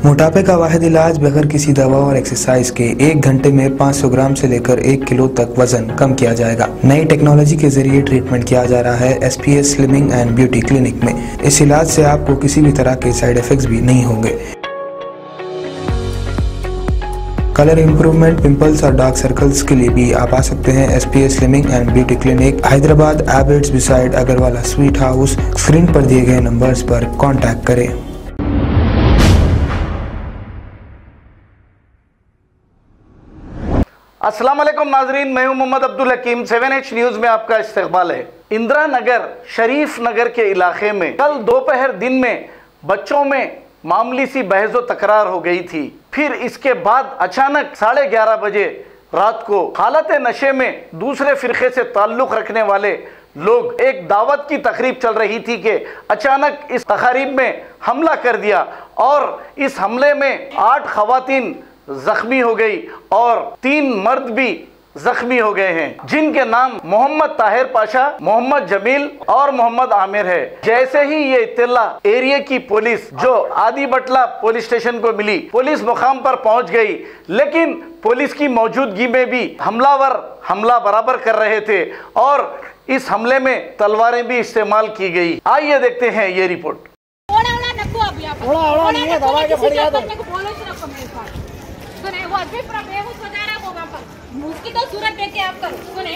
मोटापे का वाहिद इलाज बगैर किसी दवा और एक्सरसाइज के 1 घंटे में 500 ग्राम से लेकर 1 किलो तक वजन कम किया जाएगा। नई टेक्नोलॉजी के जरिए ट्रीटमेंट किया जा रहा है SPS slimming and beauty clinic में। इस इलाज से आपको किसी भी तरह के साइड इफेक्ट्स भी नहीं होंगे। कलर इंप्रूवमेंट, पिंपल्स और डार्क सर्कल्स के लिए भी आप आ सकते हैं SPS slimming and beauty clinic, Hyderabad, एबर्ट्स beside Agarwala sweet house. Screen पर दिए गए नंबर्स पर कॉन्टैक्ट करें। अस्सलाम वालेकुम नाजरीन, मैं हूं मोहम्मद अब्दुल हकीम। 7H न्यूज में आपका इस्तकबाल है। इंदिरा नगर, शरीफ नगर के इलाके में कल दोपहर दिन में बच्चों में मामूली सी बहस व तकरार हो गई थी। फिर इसके बाद अचानक 11:30 बजे रात को हालत नशे में दूसरे फिरके से ताल्लुक रखने वाले लोग, एक दावत की तकरीब चल रही थी कि अचानक इस तकरीब में हमला कर दिया और इस हमले में 8 खवातीन जख्मी हो गई और 3 मर्द भी जख्मी हो गए हैं, जिनके नाम मोहम्मद ताहिर पाशा, मोहम्मद जमील और मोहम्मद आमिर है। जैसे ही ये इत्तला एरिया की पुलिस जो आदि बटला पुलिस स्टेशन को मिली, पुलिस मुकाम पर पहुंच गई, लेकिन पुलिस की मौजूदगी में भी हमलावर हमला बराबर कर रहे थे और इस हमले में तलवारें भी इस्तेमाल की गई। आइए देखते हैं ये रिपोर्ट। उसकी तो सूरत देखे आप करो, सुने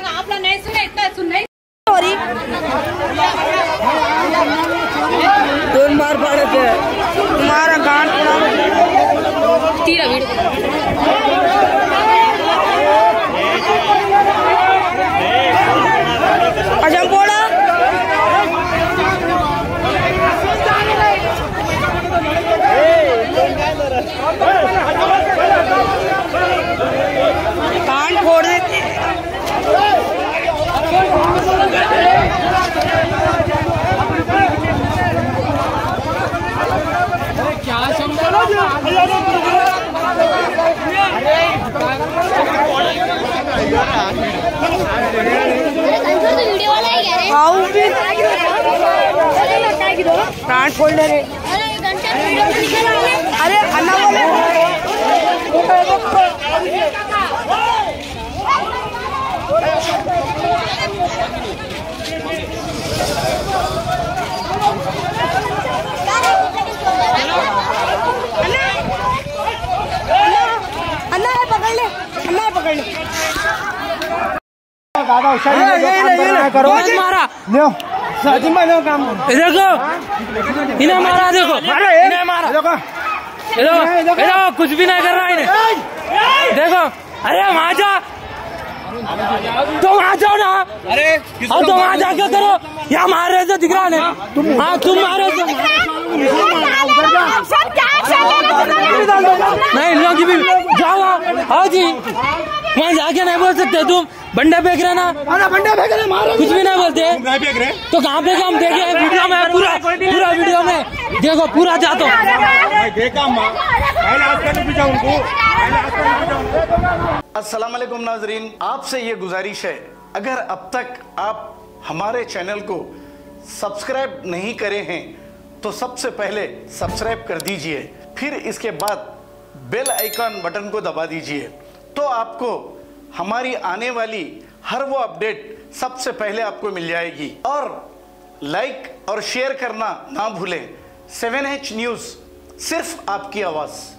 आप लोग नहीं सुने, इतना सुन नहीं। तुम बार पड़े थे तुम्हारा गांड अजम बोला कान फोड़ देते। क्या समझो कान फोड़ ले रहे। अरे अन्ना बोले अन्ना है, पकड़ ले, अन्ना है, पकड़ ले। दादा करो मारा सचिन भाई काम देखो, इन्हें मारा, देखो इन्हें मारा, देखो कुछ भी नहीं कर रहा इन्हें, देखो। अरे वहाँ जा, तो वहाँ जाओ ना। अरे और तो वहाँ जाके करो, यहाँ मार रहे थे दिख रहा है। हाँ तुम मारे थे नहीं, लोग भी जाओ। हाँ जी, वहाँ जाके नहीं बोल सकते तुम, बंडे फेंक रहे ना, बंडे फेंक रहे, कुछ भी नहीं बोलते। तो कहाँ पे हम देखे वीडियो में, पूरा वीडियो में देखो, पूरा जातो अस्सलाम वालेकुम नाजरीन, आपसे ये गुजारिश है, अगर अब तक आप हमारे चैनल को सब्सक्राइब नहीं करे हैं तो सबसे पहले सब्सक्राइब कर दीजिए, फिर इसके बाद बेल आइकन बटन को दबा दीजिए, तो आपको हमारी आने वाली हर वो अपडेट सबसे पहले आपको मिल जाएगी। और लाइक और शेयर करना ना भूलें। 7H न्यूज़, सिर्फ आपकी आवाज़।